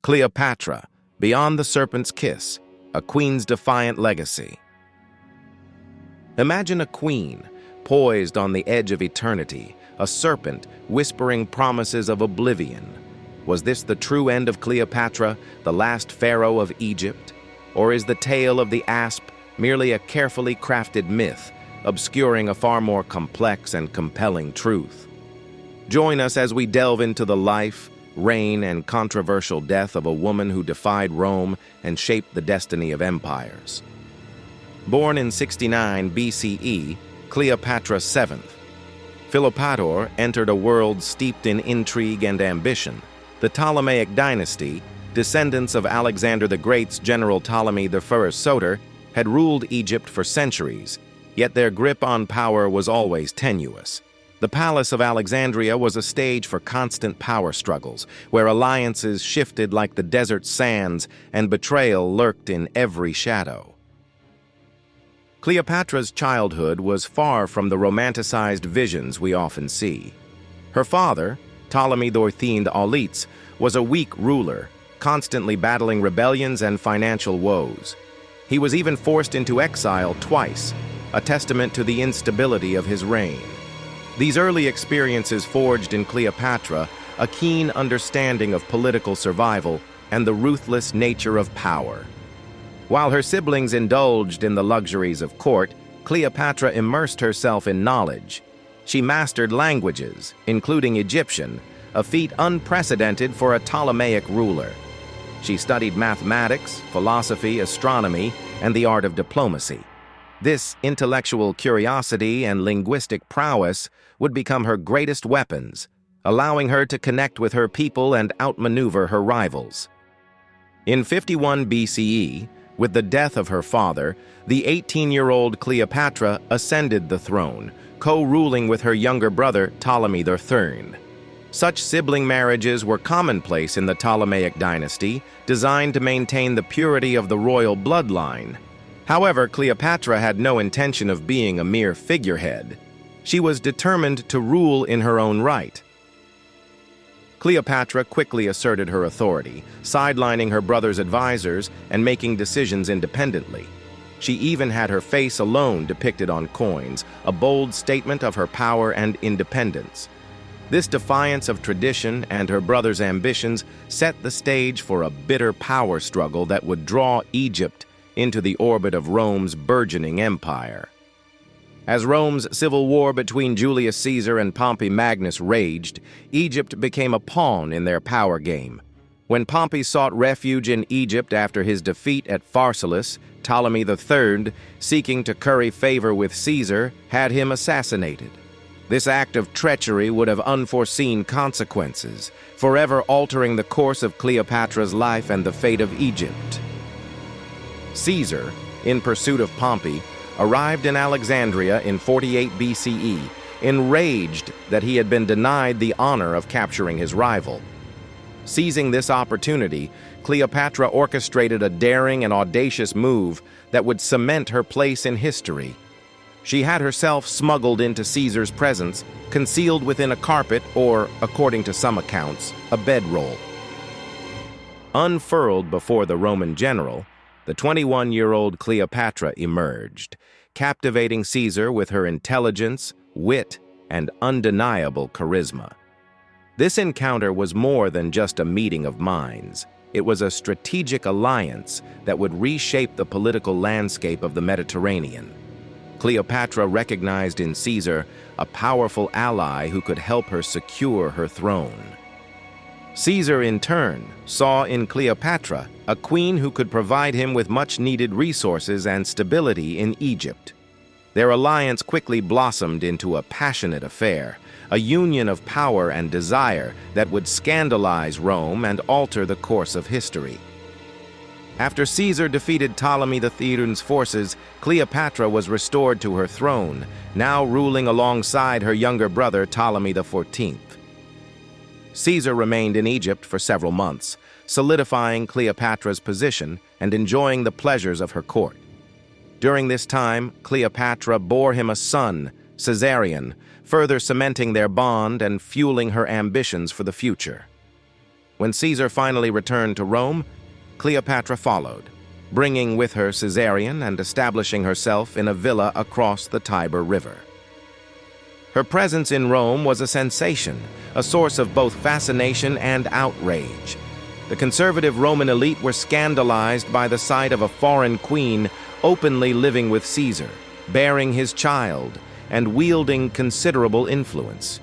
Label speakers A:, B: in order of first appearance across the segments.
A: Cleopatra, Beyond the Serpent's Kiss, a queen's defiant legacy. Imagine a queen, poised on the edge of eternity, a serpent whispering promises of oblivion. Was this the true end of Cleopatra, the last pharaoh of Egypt? Or is the tale of the asp merely a carefully crafted myth, obscuring a far more complex and compelling truth? Join us as we delve into the life, reign, and controversial death of a woman who defied Rome and shaped the destiny of empires. Born in 69 BCE, Cleopatra VII Philopator entered a world steeped in intrigue and ambition. The Ptolemaic dynasty, descendants of Alexander the Great's general Ptolemy the Soter, had ruled Egypt for centuries, yet their grip on power was always tenuous. The Palace of Alexandria was a stage for constant power struggles, where alliances shifted like the desert sands and betrayal lurked in every shadow. Cleopatra's childhood was far from the romanticized visions we often see. Her father, Ptolemy Auletes, was a weak ruler, constantly battling rebellions and financial woes. He was even forced into exile twice, a testament to the instability of his reign. These early experiences forged in Cleopatra a keen understanding of political survival and the ruthless nature of power. While her siblings indulged in the luxuries of court, Cleopatra immersed herself in knowledge. She mastered languages, including Egyptian, a feat unprecedented for a Ptolemaic ruler. She studied mathematics, philosophy, astronomy, and the art of diplomacy. This intellectual curiosity and linguistic prowess would become her greatest weapons, allowing her to connect with her people and outmaneuver her rivals. In 51 BCE, with the death of her father, the 18-year-old Cleopatra ascended the throne, co-ruling with her younger brother Ptolemy III. Such sibling marriages were commonplace in the Ptolemaic dynasty, designed to maintain the purity of the royal bloodline. However, Cleopatra had no intention of being a mere figurehead. She was determined to rule in her own right. Cleopatra quickly asserted her authority, sidelining her brother's advisors and making decisions independently. She even had her face alone depicted on coins, a bold statement of her power and independence. This defiance of tradition and her brother's ambitions set the stage for a bitter power struggle that would draw Egypt into the orbit of Rome's burgeoning empire. As Rome's civil war between Julius Caesar and Pompey Magnus raged, Egypt became a pawn in their power game. When Pompey sought refuge in Egypt after his defeat at Pharsalus, Ptolemy III, seeking to curry favor with Caesar, had him assassinated. This act of treachery would have unforeseen consequences, forever altering the course of Cleopatra's life and the fate of Egypt. Caesar, in pursuit of Pompey, arrived in Alexandria in 48 BCE, enraged that he had been denied the honor of capturing his rival. Seizing this opportunity, Cleopatra orchestrated a daring and audacious move that would cement her place in history. She had herself smuggled into Caesar's presence, concealed within a carpet or, according to some accounts, a bedroll. Unfurled before the Roman general, the 21-year-old Cleopatra emerged, captivating Caesar with her intelligence, wit, and undeniable charisma. This encounter was more than just a meeting of minds. It was a strategic alliance that would reshape the political landscape of the Mediterranean. Cleopatra recognized in Caesar a powerful ally who could help her secure her throne. Caesar, in turn, saw in Cleopatra a queen who could provide him with much-needed resources and stability in Egypt. Their alliance quickly blossomed into a passionate affair, a union of power and desire that would scandalize Rome and alter the course of history. After Caesar defeated Ptolemy III's forces, Cleopatra was restored to her throne, now ruling alongside her younger brother Ptolemy XIV. Caesar remained in Egypt for several months, solidifying Cleopatra's position and enjoying the pleasures of her court. During this time, Cleopatra bore him a son, Caesarion, further cementing their bond and fueling her ambitions for the future. When Caesar finally returned to Rome, Cleopatra followed, bringing with her Caesarion and establishing herself in a villa across the Tiber River. Her presence in Rome was a sensation, a source of both fascination and outrage. The conservative Roman elite were scandalized by the sight of a foreign queen openly living with Caesar, bearing his child, and wielding considerable influence.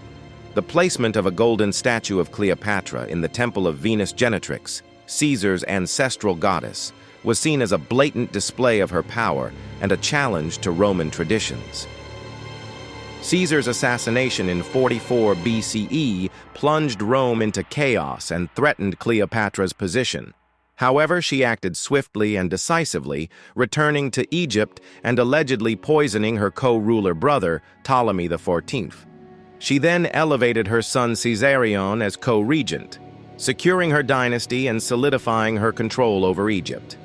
A: The placement of a golden statue of Cleopatra in the temple of Venus Genetrix, Caesar's ancestral goddess, was seen as a blatant display of her power and a challenge to Roman traditions. Caesar's assassination in 44 BCE plunged Rome into chaos and threatened Cleopatra's position. However, she acted swiftly and decisively, returning to Egypt and allegedly poisoning her co-ruler brother, Ptolemy XIV. She then elevated her son Caesarion as co-regent, securing her dynasty and solidifying her control over Egypt.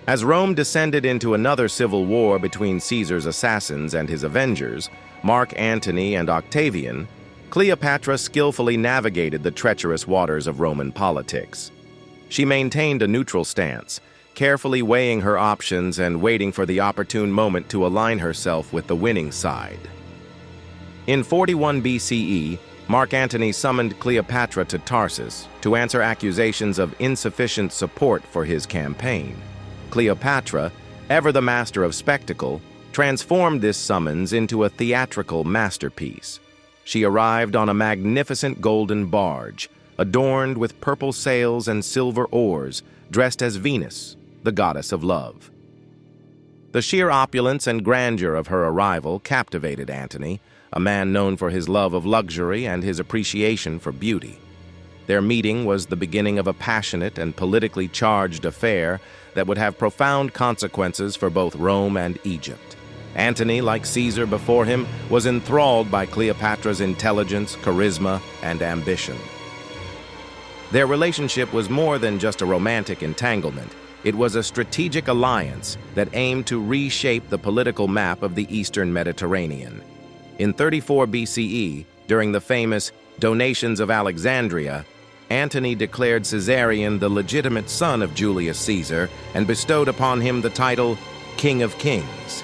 A: As Rome descended into another civil war between Caesar's assassins and his avengers, Mark Antony and Octavian, Cleopatra skillfully navigated the treacherous waters of Roman politics. She maintained a neutral stance, carefully weighing her options and waiting for the opportune moment to align herself with the winning side. In 41 BCE, Mark Antony summoned Cleopatra to Tarsus to answer accusations of insufficient support for his campaign. Cleopatra, ever the master of spectacle, transformed this summons into a theatrical masterpiece. She arrived on a magnificent golden barge, adorned with purple sails and silver oars, dressed as Venus, the goddess of love. The sheer opulence and grandeur of her arrival captivated Antony, a man known for his love of luxury and his appreciation for beauty. Their meeting was the beginning of a passionate and politically charged affair that would have profound consequences for both Rome and Egypt. Antony, like Caesar before him, was enthralled by Cleopatra's intelligence, charisma, and ambition. Their relationship was more than just a romantic entanglement. It was a strategic alliance that aimed to reshape the political map of the Eastern Mediterranean. In 34 BCE, during the famous Donations of Alexandria, Antony declared Caesarion the legitimate son of Julius Caesar and bestowed upon him the title King of Kings.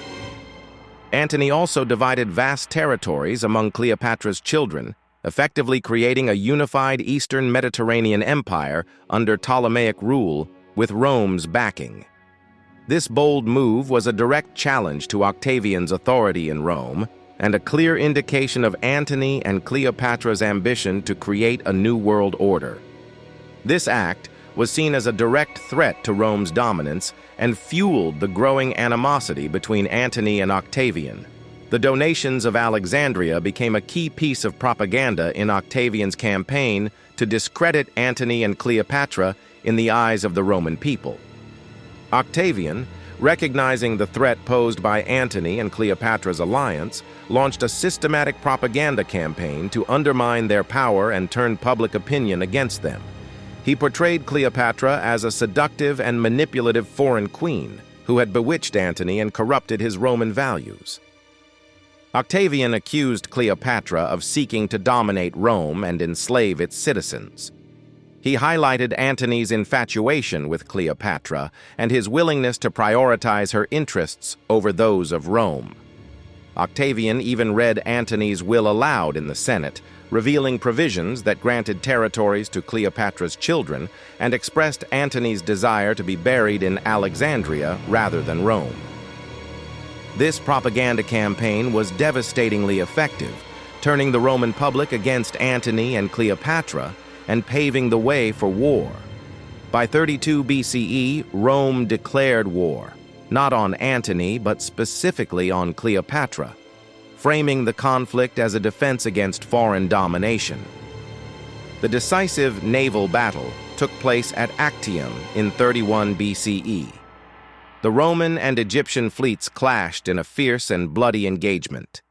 A: Antony also divided vast territories among Cleopatra's children, effectively creating a unified Eastern Mediterranean empire under Ptolemaic rule with Rome's backing. This bold move was a direct challenge to Octavian's authority in Rome and a clear indication of Antony and Cleopatra's ambition to create a new world order. This act was seen as a direct threat to Rome's dominance and fueled the growing animosity between Antony and Octavian. The Donations of Alexandria became a key piece of propaganda in Octavian's campaign to discredit Antony and Cleopatra in the eyes of the Roman people. Octavian, recognizing the threat posed by Antony and Cleopatra's alliance, launched a systematic propaganda campaign to undermine their power and turn public opinion against them. He portrayed Cleopatra as a seductive and manipulative foreign queen who had bewitched Antony and corrupted his Roman values. Octavian accused Cleopatra of seeking to dominate Rome and enslave its citizens. He highlighted Antony's infatuation with Cleopatra and his willingness to prioritize her interests over those of Rome. Octavian even read Antony's will aloud in the Senate, revealing provisions that granted territories to Cleopatra's children and expressed Antony's desire to be buried in Alexandria rather than Rome. This propaganda campaign was devastatingly effective, turning the Roman public against Antony and Cleopatra and paving the way for war. By 32 BCE, Rome declared war, not on Antony but specifically on Cleopatra, framing the conflict as a defense against foreign domination. The decisive naval battle took place at Actium in 31 BCE. The Roman and Egyptian fleets clashed in a fierce and bloody engagement.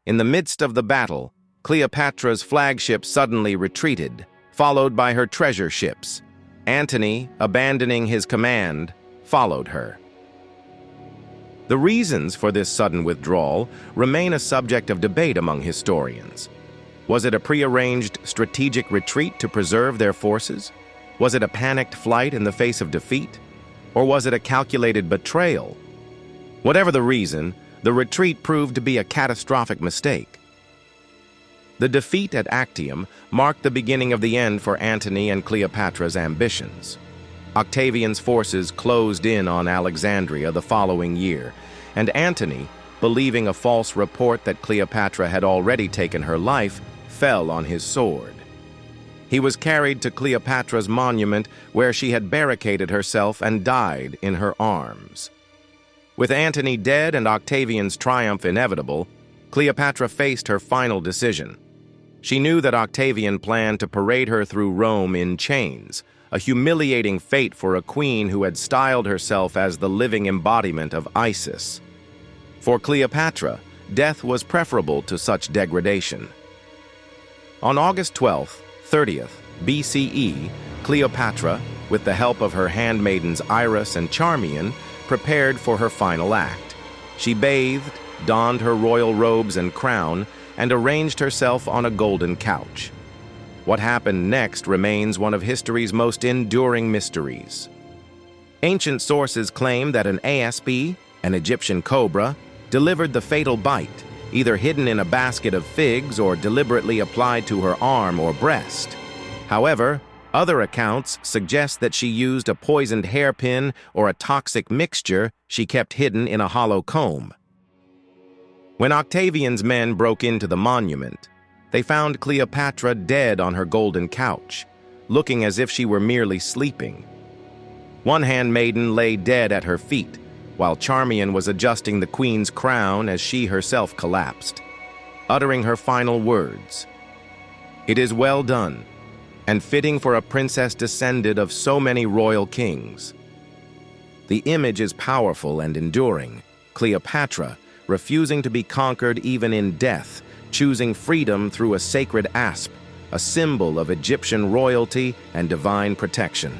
A: In the midst of the battle, Cleopatra's flagship suddenly retreated, followed by her treasure ships. Antony, abandoning his command, followed her. The reasons for this sudden withdrawal remain a subject of debate among historians. Was it a prearranged strategic retreat to preserve their forces? Was it a panicked flight in the face of defeat? Or was it a calculated betrayal? Whatever the reason, the retreat proved to be a catastrophic mistake. The defeat at Actium marked the beginning of the end for Antony and Cleopatra's ambitions. Octavian's forces closed in on Alexandria the following year, and Antony, believing a false report that Cleopatra had already taken her life, fell on his sword. He was carried to Cleopatra's monument, where she had barricaded herself and died in her arms. With Antony dead and Octavian's triumph inevitable, Cleopatra faced her final decision. She knew that Octavian planned to parade her through Rome in chains, a humiliating fate for a queen who had styled herself as the living embodiment of Isis. For Cleopatra, death was preferable to such degradation. On August 12th, 30th BCE, Cleopatra, with the help of her handmaidens Iris and Charmian, prepared for her final act. She bathed, donned her royal robes and crown, and arranged herself on a golden couch. What happened next remains one of history's most enduring mysteries. Ancient sources claim that an ASP, an Egyptian cobra, delivered the fatal bite, either hidden in a basket of figs or deliberately applied to her arm or breast. However, other accounts suggest that she used a poisoned hairpin or a toxic mixture she kept hidden in a hollow comb. When Octavian's men broke into the monument, they found Cleopatra dead on her golden couch, looking as if she were merely sleeping. One handmaiden lay dead at her feet, while Charmian was adjusting the queen's crown as she herself collapsed, uttering her final words, "It is well done, and fitting for a princess descended of so many royal kings." The image is powerful and enduring. Cleopatra, refusing to be conquered even in death, choosing freedom through a sacred asp, a symbol of Egyptian royalty and divine protection.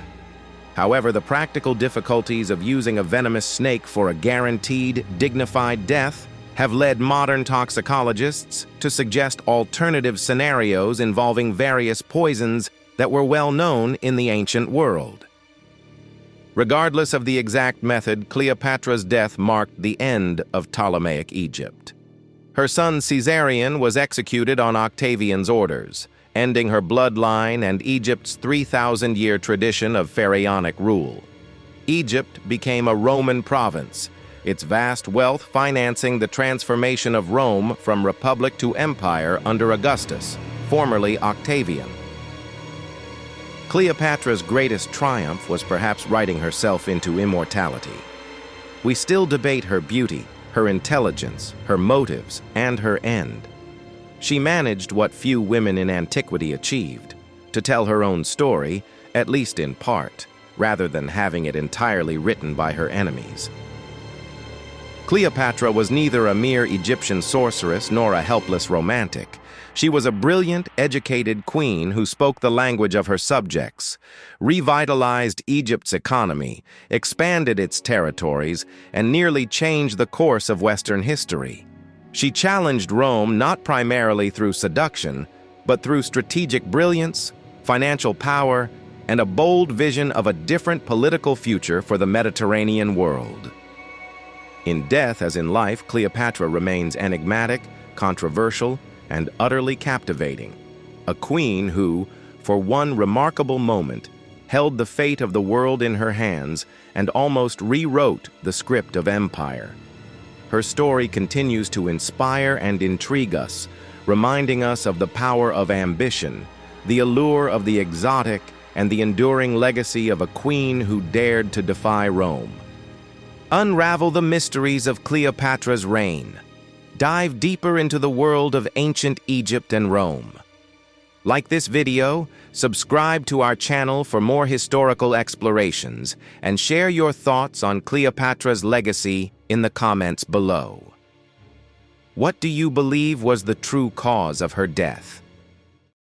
A: However, the practical difficulties of using a venomous snake for a guaranteed, dignified death have led modern toxicologists to suggest alternative scenarios involving various poisons that were well known in the ancient world. Regardless of the exact method, Cleopatra's death marked the end of Ptolemaic Egypt. Her son Caesarion was executed on Octavian's orders, ending her bloodline and Egypt's 3,000-year tradition of pharaonic rule. Egypt became a Roman province, its vast wealth financing the transformation of Rome from republic to empire under Augustus, formerly Octavian. Cleopatra's greatest triumph was perhaps writing herself into immortality. We still debate her beauty, her intelligence, her motives, and her end. She managed what few women in antiquity achieved, to tell her own story, at least in part, rather than having it entirely written by her enemies. Cleopatra was neither a mere Egyptian sorceress nor a helpless romantic. She was a brilliant, educated queen who spoke the language of her subjects, revitalized Egypt's economy, expanded its territories, and nearly changed the course of Western history. She challenged Rome not primarily through seduction, but through strategic brilliance, financial power, and a bold vision of a different political future for the Mediterranean world. In death as in life, Cleopatra remains enigmatic, controversial, and utterly captivating. A queen who, for one remarkable moment, held the fate of the world in her hands and almost rewrote the script of empire. Her story continues to inspire and intrigue us, reminding us of the power of ambition, the allure of the exotic, and the enduring legacy of a queen who dared to defy Rome. Unravel the mysteries of Cleopatra's reign. Dive deeper into the world of ancient Egypt and Rome. Like this video, subscribe to our channel for more historical explorations, and share your thoughts on Cleopatra's legacy in the comments below. What do you believe was the true cause of her death?